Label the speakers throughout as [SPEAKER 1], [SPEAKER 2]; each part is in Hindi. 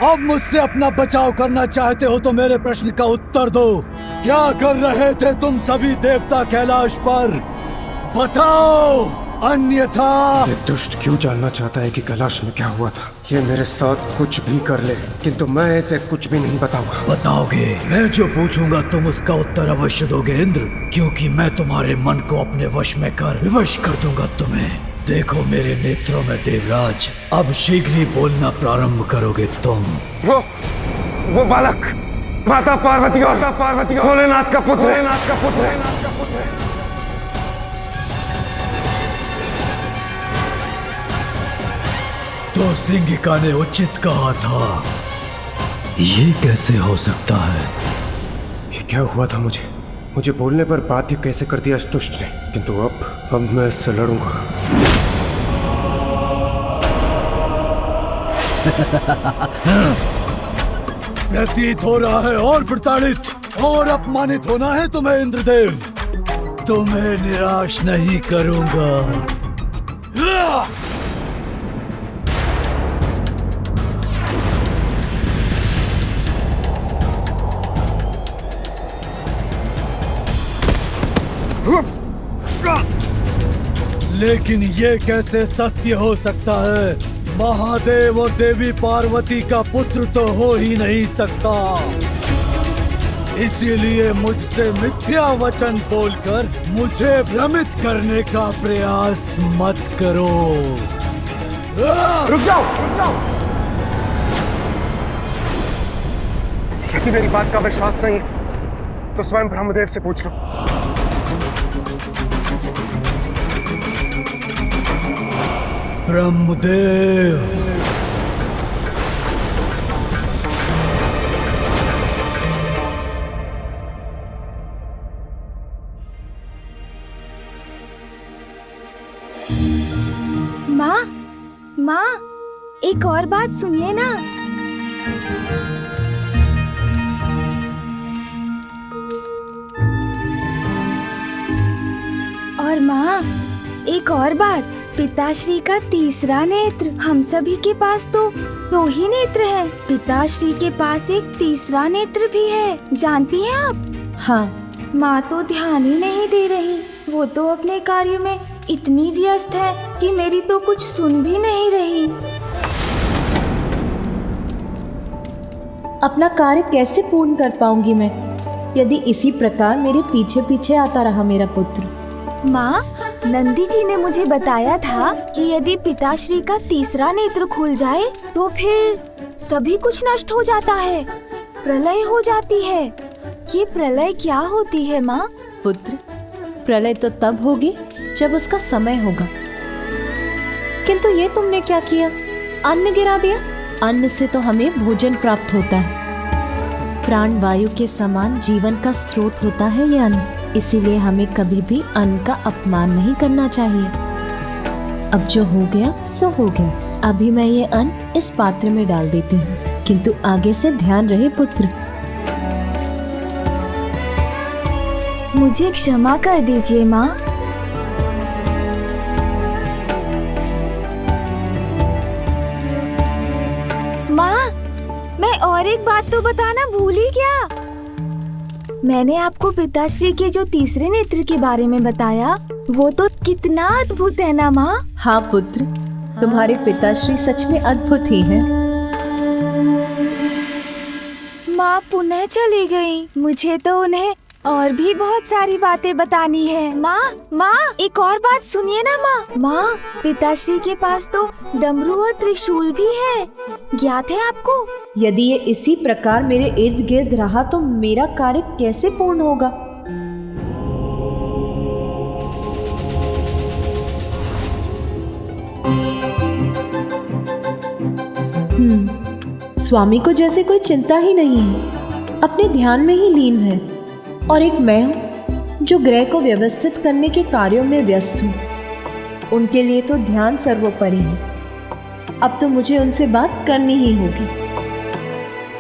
[SPEAKER 1] अब मुझसे अपना बचाव करना चाहते हो तो मेरे प्रश्न का उत्तर दो। क्या कर रहे थे तुम सभी देवता कैलाश पर? बताओ, अन्यथा।
[SPEAKER 2] ये दुष्ट क्यों जानना चाहता है कि कैलाश में क्या हुआ था? ये मेरे साथ कुछ भी कर ले, किंतु मैं इसे कुछ भी नहीं बताऊंगा।
[SPEAKER 1] बताओगे? मैं जो पूछूंगा तुम उसका उत्तर अवश्य दोगे इंद्र, क्योंकि मैं तुम्हारे मन को अपने वश में कर विवश कर दूंगा तुम्हें। देखो मेरे नेत्रों में देवराज, अब शीघ्र ही बोलना प्रारंभ करोगे तुम।
[SPEAKER 2] वो बालक माता पार्वती और भोलेनाथ का पुत्र है।
[SPEAKER 1] तो सिंगिका ने उचित कहा था। ये कैसे हो सकता है?
[SPEAKER 2] ये क्या हुआ था? मुझे बोलने पर बाध्य कैसे कर दिया इस दुष्ट ने? किंतु अब मैं इससे लड़ूंगा।
[SPEAKER 1] प्रतीत हो रहा है और प्रताड़ित और अपमानित होना है तुम्हें इंद्रदेव। तुम्हें निराश नहीं करूंगा। लेकिन ये कैसे सत्य हो सकता है? महादेव और देवी पार्वती का पुत्र तो हो ही नहीं सकता। इसीलिए मुझसे मिथ्या वचन बोलकर मुझे भ्रमित करने का प्रयास मत करो।
[SPEAKER 2] रुक जाओ। यदि मेरी बात का विश्वास नहीं है तो स्वयं ब्रह्मदेव से पूछ लो।
[SPEAKER 1] ब्रह्मदेव,
[SPEAKER 3] माँ, एक और बात सुनिए ना। और माँ, एक और बात, पिताश्री का तीसरा नेत्र। हम सभी के पास तो 2 ही नेत्र हैं। पिताश्री के पास एक तीसरा नेत्र भी है, जानती हैं आप?
[SPEAKER 4] हाँ।
[SPEAKER 3] माँ तो ध्यान ही नहीं दे रही। वो तो अपने कार्य में इतनी व्यस्त है कि मेरी तो कुछ सुन भी नहीं रही।
[SPEAKER 4] अपना कार्य कैसे पूर्ण कर पाऊंगी मैं यदि इसी प्रकार मेरे पीछे पीछे आता रहा मेरा पुत्र?
[SPEAKER 3] माँ, नंदी जी ने मुझे बताया था कि यदि पिताश्री का तीसरा नेत्र खुल जाए तो फिर सभी कुछ नष्ट हो जाता है, प्रलय हो जाती है। ये प्रलय क्या होती है माँ?
[SPEAKER 4] पुत्र, प्रलय तो तब होगी जब उसका समय होगा। किंतु ये तुमने क्या किया? अन्न गिरा दिया। अन्न से तो हमें भोजन प्राप्त होता है। प्राण वायु के समान जीवन का स्रोत होता है ये अन्न। इसीलिए हमें कभी भी अन्न का अपमान नहीं करना चाहिए। अब जो हो गया सो हो गया। अभी मैं ये अन्न इस पात्र में डाल देती हूँ, किंतु आगे से ध्यान रहे पुत्र।
[SPEAKER 3] मुझे क्षमा कर दीजिए माँ। माँ, मैं और एक बात तो बताना भूल ही गया। मैंने आपको पिताश्री के जो तीसरे नेत्र के बारे में बताया, वो तो कितना अद्भुत है ना माँ?
[SPEAKER 4] हाँ पुत्र, तुम्हारे पिताश्री सच में अद्भुत ही हैं।
[SPEAKER 3] माँ पुनः चली गई। मुझे तो उन्हें और भी बहुत सारी बातें बतानी है। माँ, एक और बात सुनिए ना माँ। माँ, पिताश्री के पास तो डमरू और त्रिशूल भी है, ज्ञात है आपको?
[SPEAKER 4] यदि ये इसी प्रकार मेरे इर्द गिर्द रहा तो मेरा कार्य कैसे पूर्ण होगा? स्वामी को जैसे कोई चिंता ही नहीं है, अपने ध्यान में ही लीन है। और एक मैं हूँ जो ग्रह को व्यवस्थित करने के कार्यों में व्यस्त हूँ। उनके लिए तो ध्यान सर्वोपरि है। अब तो मुझे उनसे बात करनी ही होगी।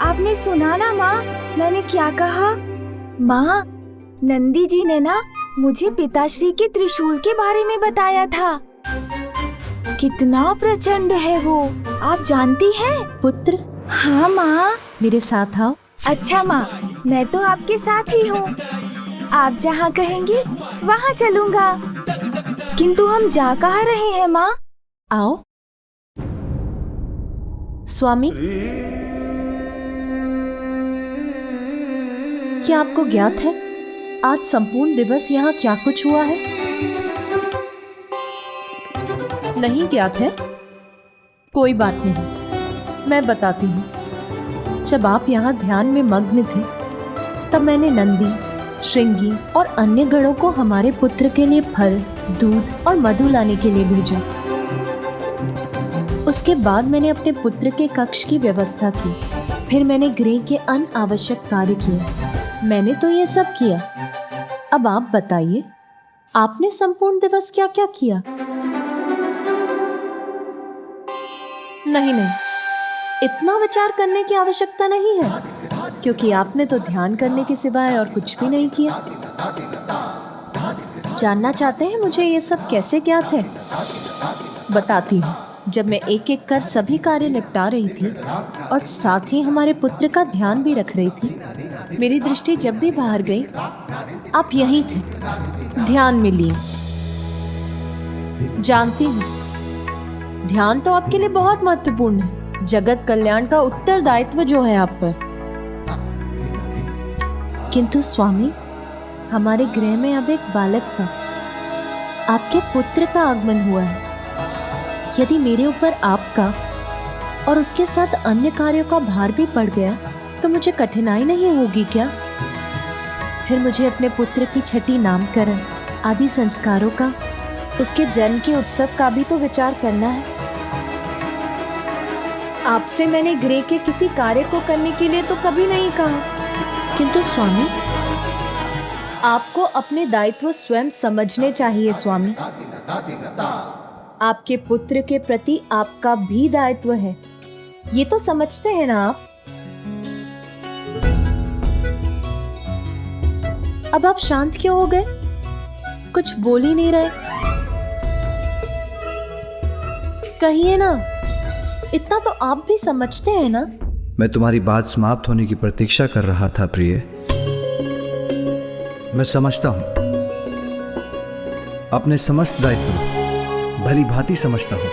[SPEAKER 3] आपने सुना ना माँ, मैंने क्या कहा? माँ, नंदी जी ने ना मुझे पिताश्री के त्रिशूल के बारे में बताया था। कितना प्रचंड है वो, आप जानती हैं?
[SPEAKER 4] पुत्र,
[SPEAKER 3] हाँ माँ।
[SPEAKER 4] मेरे साथ आओ।
[SPEAKER 3] अच्छा माँ, मैं तो आपके साथ ही हूँ। आप जहाँ कहेंगी वहाँ चलूँगा। किंतु हम जा कहाँ रहे हैं माँ?
[SPEAKER 4] आओ। स्वामी, क्या आपको ज्ञात है आज संपूर्ण दिवस यहाँ क्या कुछ हुआ है? नहीं ज्ञात है? कोई बात नहीं, मैं बताती हूँ। जब आप यहाँ ध्यान में मग्न थे, तब मैंने नंदी, श्रृंगी और अन्य गणों को हमारे पुत्र के लिए फल, दूध और मधु लाने के लिए भेजा। उसके बाद मैंने अपने पुत्र के कक्ष की व्यवस्था की। फिर मैंने गृह के अनावश्यक कार्य किए। मैंने तो ये सब किया। अब आप बताइए, आपने संपूर्ण दिवस क्या क्या किया? नहीं, इतना विचार करने की आवश्यकता नहीं है, क्योंकि आपने तो ध्यान करने के सिवाय और कुछ भी नहीं किया। जानना चाहते हैं मुझे ये सब कैसे ज्ञात है? बताती हूँ। जब मैं एक एक कर सभी कार्य निपटा रही थी और साथ ही हमारे पुत्र का ध्यान भी रख रही थी, मेरी दृष्टि जब भी बाहर गई, आप यहीं थे, ध्यान में लिए। जानती हूँ, ध्यान तो आपके लिए बहुत महत्वपूर्ण है। जगत कल्याण का उत्तरदायित्व जो है आप पर। किंतु स्वामी, हमारे गृह में अब एक बालक का, आपके पुत्र का आगमन हुआ है। यदि मेरे ऊपर आपका और उसके साथ अन्य कार्यों का भार भी पड़ गया, तो मुझे कठिनाई नहीं होगी क्या? फिर मुझे अपने पुत्र की छठी नामकरण आदि संस्कारों का, उसके जन्म के उत्सव का भी तो विचार करना है। आपसे मैंने गृह के किसी कार्य को करने के लिए तो कभी नहीं कहा। किंतु स्वामी, आपको अपने दायित्व स्वयं समझने चाहिए स्वामी। आपके पुत्र के प्रति आपका भी दायित्व है, ये तो समझते हैं ना आप? अब आप शांत क्यों हो गए? कुछ बोल ही नहीं रहे। कहिए ना, इतना तो आप भी समझते हैं ना?
[SPEAKER 1] मैं तुम्हारी बात समाप्त होने की प्रतीक्षा कर रहा था प्रिय। मैं समझता हूं, अपने समस्त दायित्व भली भांति समझता हूं।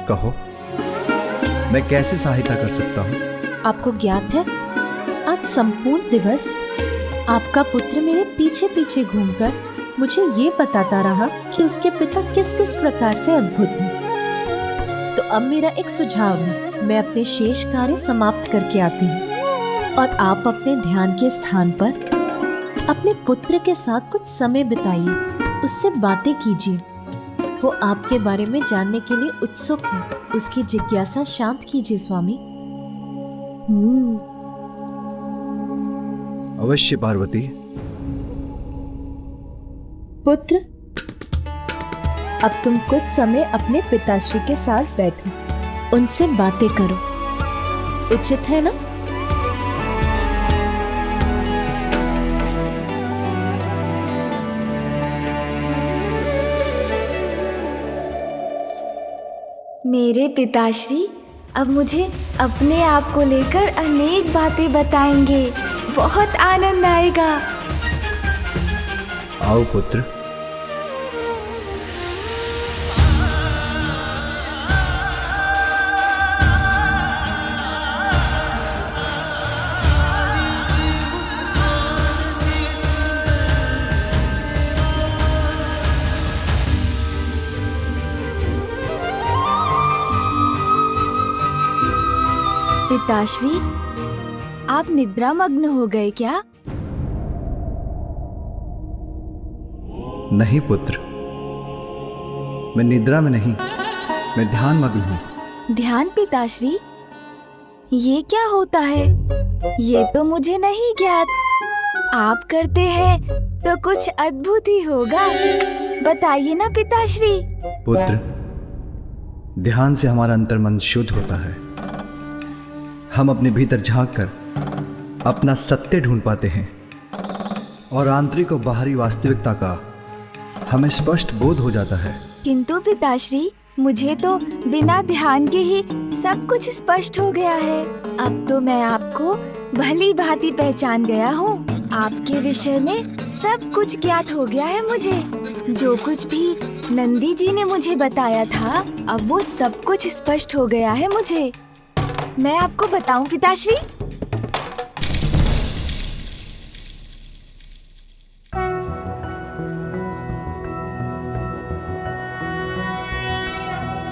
[SPEAKER 1] कहो, मैं कैसे सहायता कर सकता हूं?
[SPEAKER 4] आपको ज्ञात है, आज संपूर्ण दिवस आपका पुत्र मेरे पीछे पीछे घूमकर मुझे ये बताता रहा कि उसके पिता किस किस प्रकार से अद्भुत हैं। तो अब मेरा एक सुझाव है, मैं अपने शेष कार्य समाप्त करके आती हूँ और आप अपने ध्यान के स्थान पर अपने पुत्र के साथ कुछ समय बिताइए, उससे बातें कीजिए। वो आपके बारे में जानने के लिए उत्सुक है, उसकी जिज्ञासा शांत कीजिए स्वामी।
[SPEAKER 1] अवश्य पार्वती।
[SPEAKER 4] पुत्र, अब तुम कुछ समय अपने पिताश्री के साथ बैठो, उनसे बातें करो, उचित है ना?
[SPEAKER 3] मेरे पिताश्री अब मुझे अपने आप को लेकर अनेक बातें बताएंगे। बहुत आनंद आएगा।
[SPEAKER 1] आओ पुत्र।
[SPEAKER 3] पिताश्री, आप निद्रा मग्न हो गए क्या?
[SPEAKER 1] नहीं पुत्र, मैं निद्रा में नहीं, मैं ध्यान मग्न हूँ।
[SPEAKER 3] ध्यान पिताश्री, ये क्या होता है? ये तो मुझे नहीं ज्ञात। आप करते हैं तो कुछ अद्भुत ही होगा। बताइए ना पिताश्री।
[SPEAKER 1] पुत्र, ध्यान से हमारा अंतर्मन शुद्ध होता है। हम अपने भीतर झांक कर अपना सत्य ढूंढ पाते हैं और आंतरिक और बाहरी वास्तविकता का हमें स्पष्ट बोध हो जाता है।
[SPEAKER 3] किंतु पिताश्री, मुझे तो बिना ध्यान के ही सब कुछ स्पष्ट हो गया है। अब तो मैं आपको भली भांति पहचान गया हूँ। आपके विषय में सब कुछ ज्ञात हो गया है मुझे। जो कुछ भी नंदी जी ने मुझे बताया था, अब वो सब कुछ स्पष्ट हो गया है मुझे। मैं आपको बताऊं पिताश्री?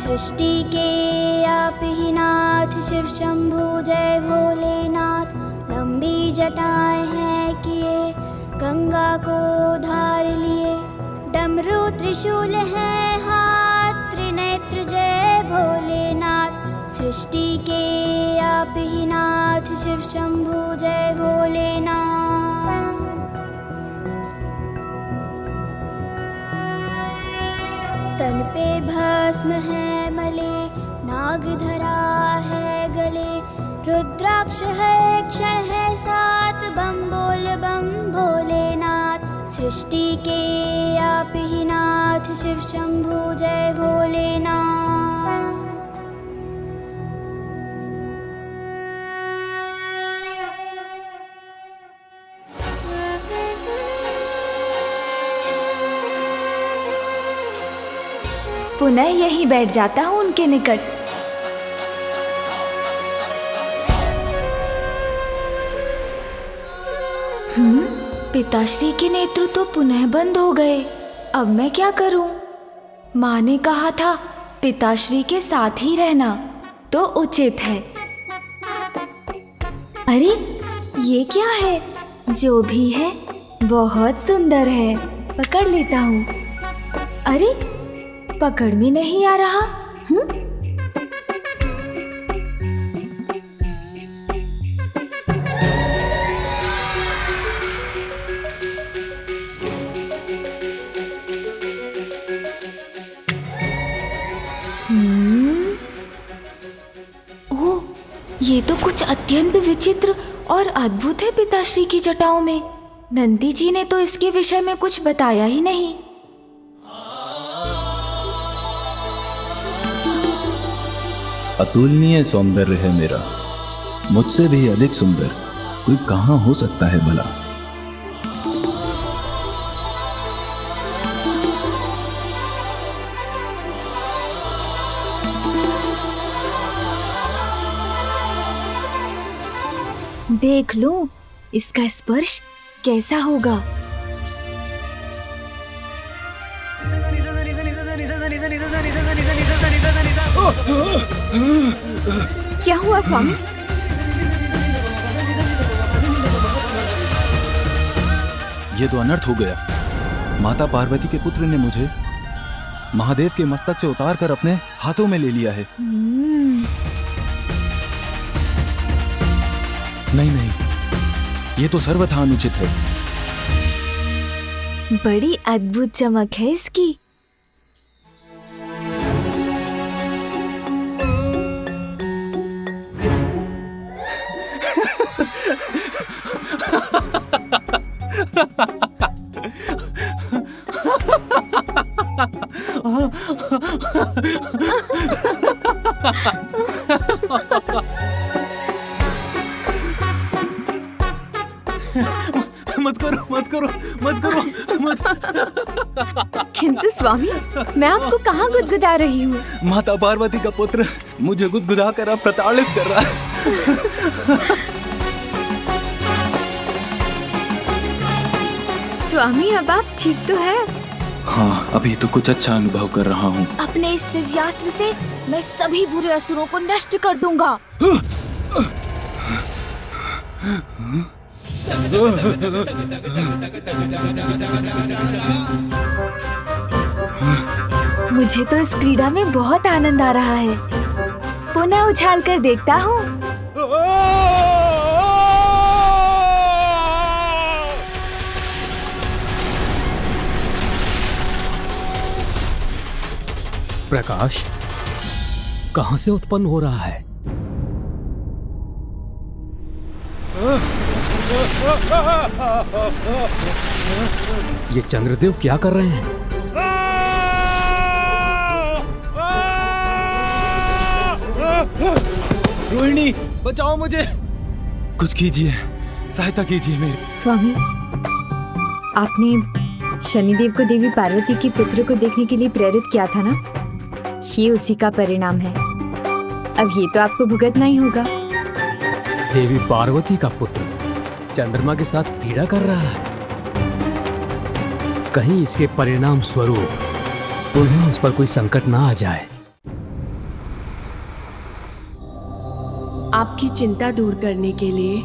[SPEAKER 5] सृष्टि के आप ही नाथ, शिव शंभु जय भोलेनाथ। लंबी जटाएं हैं किए, गंगा को धार लिए। डमरू त्रिशूल है हाथ, त्रिनेत्र जय भोलेनाथ। सृष्टि के आप ही नाथ, शिव शंभु जय भोलेनाथ। तन पे भस्म है मले, नाग धरा है गले। रुद्राक्ष है क्षण है साथ, बम बोल बम भोलेनाथ। सृष्टि के आप ही नाथ, शिव शंभु जय भोलेनाथ।
[SPEAKER 3] पुनः यहीं बैठ जाता हूँ उनके निकट। पिताश्री के नेत्र तो पुनः बंद हो गए। अब मैं क्या करूं? माँ ने कहा था पिताश्री के साथ ही रहना तो उचित है। अरे ये क्या है? जो भी है बहुत सुंदर है। पकड़ लेता हूँ। अरे पकड़ में नहीं आ रहा। ओह, ये तो कुछ अत्यंत विचित्र और अद्भुत है पिताश्री की जटाओं में। नंदी जी ने तो इसके विषय में कुछ बताया ही नहीं।
[SPEAKER 6] अतुलनीय सौंदर्य है मेरा, मुझसे भी अधिक सुंदर कोई कहाँ हो सकता है भला।
[SPEAKER 3] देख लूं इसका स्पर्श कैसा होगा। क्या हुआ स्वामी?
[SPEAKER 6] ये तो अनर्थ हो गया। माता पार्वती के पुत्र ने मुझे महादेव के मस्तक से उतार कर अपने हाथों में ले लिया है। नहीं नहीं, ये तो सर्वथा अनुचित है।
[SPEAKER 3] बड़ी अद्भुत चमक है इसकी।
[SPEAKER 6] मत करो मत करो मत करो मत।
[SPEAKER 3] किंतु स्वामी, मैं आपको कहाँ गुदगुदा रही हूँ?
[SPEAKER 6] माता पार्वती का पुत्र मुझे गुदगुदा कर अब प्रताड़ित कर रहा है।
[SPEAKER 3] स्वामी, अब आप ठीक तो है?
[SPEAKER 6] हाँ, अभी तो कुछ अच्छा अनुभव कर रहा हूँ।
[SPEAKER 3] अपने इस दिव्यास्त्र से मैं सभी बुरे असुरों को नष्ट कर दूंगा। मुझे तो इस क्रीड़ा में बहुत आनंद आ रहा है। पुनः उछाल कर देखता हूँ।
[SPEAKER 7] प्रकाश कहां से उत्पन्न हो रहा है? ये चंद्रदेव क्या कर रहे हैं?
[SPEAKER 6] रोहिणी, बचाओ मुझे, कुछ कीजिए, सहायता कीजिए मेरी।
[SPEAKER 3] स्वामी, आपने शनिदेव को देवी पार्वती के पुत्र को देखने के लिए प्रेरित किया था ना? ये उसी का परिणाम है। अब ये तो आपको भुगतना ही होगा।
[SPEAKER 7] देवी पार्वती का पुत्र चंद्रमा के साथ पीड़ा कर रहा है। कहीं इसके परिणाम स्वरूप उन्हें उस पर कोई संकट ना आ जाए।
[SPEAKER 8] आपकी चिंता दूर करने के लिए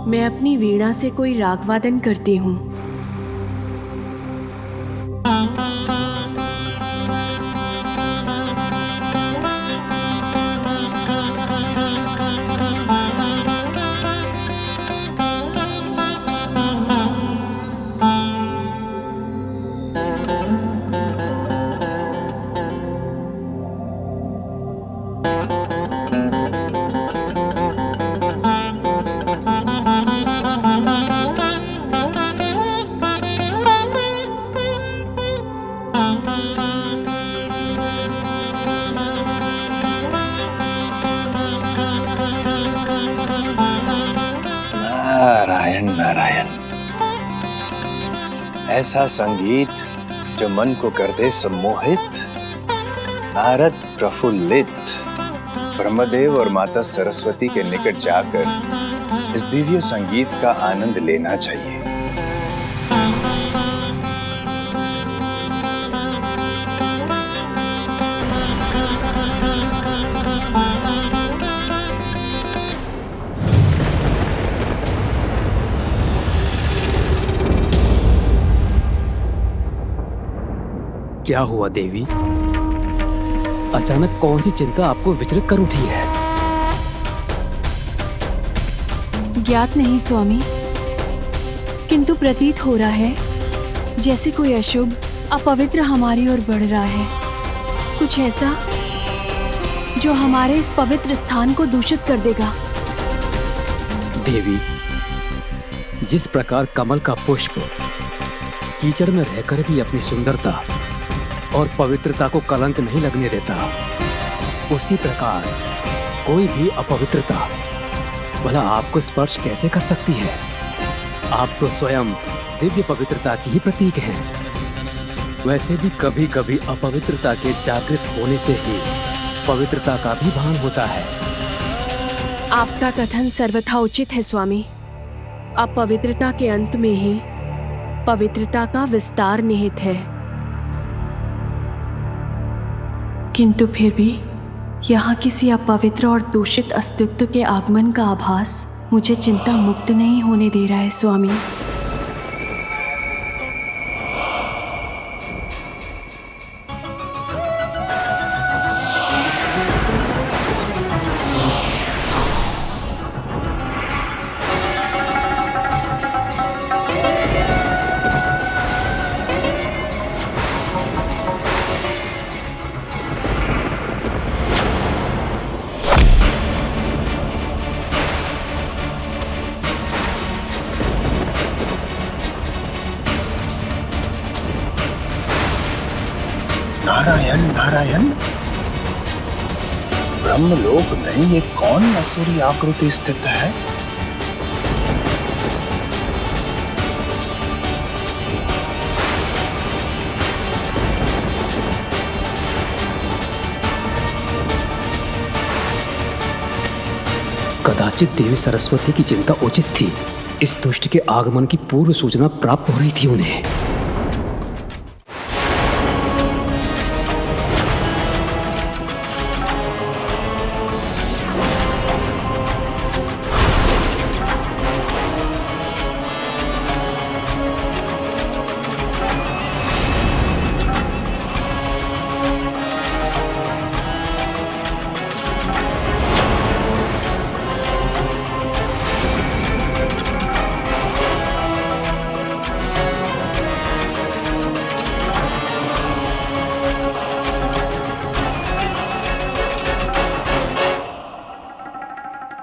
[SPEAKER 8] मैं अपनी वीणा से कोई राग वादन करती हूँ।
[SPEAKER 9] नारायण नारायण। ऐसा संगीत जो मन को कर दे सम्मोहित, नारद प्रफुल्लित। ब्रह्मदेव और माता सरस्वती के निकट जाकर इस दिव्य संगीत का आनंद लेना चाहिए।
[SPEAKER 7] क्या हुआ देवी? अचानक कौन सी चिंता आपको विचलित कर उठी है?
[SPEAKER 8] ज्ञात नहीं स्वामी, किंतु प्रतीत हो रहा है जैसे कोई अशुभ अपवित्र हमारी ओर बढ़ रहा है। कुछ ऐसा जो हमारे इस पवित्र स्थान को दूषित कर देगा।
[SPEAKER 7] देवी, जिस प्रकार कमल का पुष्प कीचड़ में रहकर भी अपनी सुंदरता और पवित्रता को कलंक नहीं लगने देता, उसी प्रकार कोई भी अपवित्रता भला आपको स्पर्श कैसे कर सकती है? आप तो स्वयं दिव्य पवित्रता की ही प्रतीक हैं। वैसे भी कभी कभी अपवित्रता के जागृत होने से ही पवित्रता का भी भान होता है।
[SPEAKER 8] आपका कथन सर्वथा उचित है स्वामी। अपवित्रता के अंत में ही पवित्रता का विस्तार निहित है। किंतु फिर भी यहाँ किसी अपवित्र और दूषित अस्तित्व के आगमन का आभास मुझे चिंता मुक्त नहीं होने दे रहा है स्वामी।
[SPEAKER 9] नारायण नारायण। ब्रह्मलोक में ये कौन असुरी आकृति स्थित है?
[SPEAKER 7] कदाचित देवी सरस्वती की चिंता उचित थी। इस दुष्ट के आगमन की पूर्व सूचना प्राप्त हो रही थी उन्हें।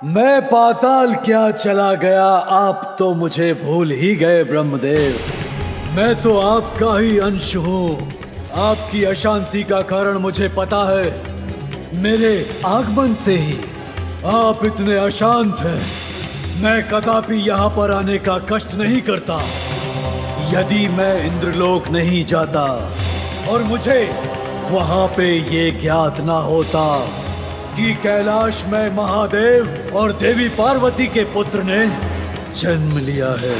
[SPEAKER 1] मैं पाताल क्या चला गया, आप तो मुझे भूल ही गए ब्रह्मदेव। मैं तो आपका ही अंश हूँ। आपकी अशांति का कारण मुझे पता है। मेरे आगमन से ही आप इतने अशांत हैं। मैं कदापि यहाँ पर आने का कष्ट नहीं करता यदि मैं इंद्रलोक नहीं जाता और मुझे वहाँ पे ये ज्ञात ना होता कि कैलाश में महादेव और देवी पार्वती के पुत्र ने जन्म लिया है।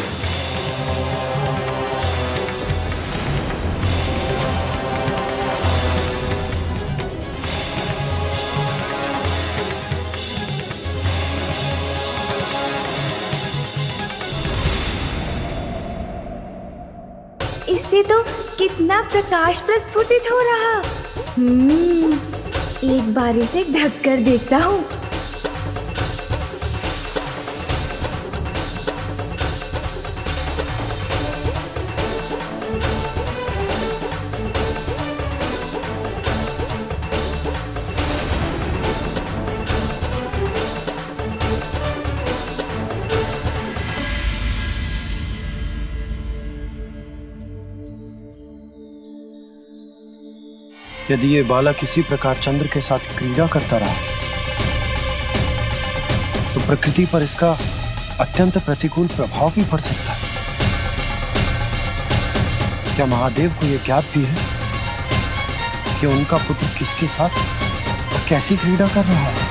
[SPEAKER 3] इससे तो कितना प्रकाश प्रस्फुटित हो रहा। एक बार इसे ढक कर देखता हूँ।
[SPEAKER 2] यदि ये बालक किसी प्रकार चंद्र के साथ क्रीड़ा करता रहा तो प्रकृति पर इसका अत्यंत प्रतिकूल प्रभाव भी पड़ सकता है। क्या महादेव को यह ज्ञात भी है कि उनका पुत्र किसके साथ और कैसी क्रीड़ा कर रहा है?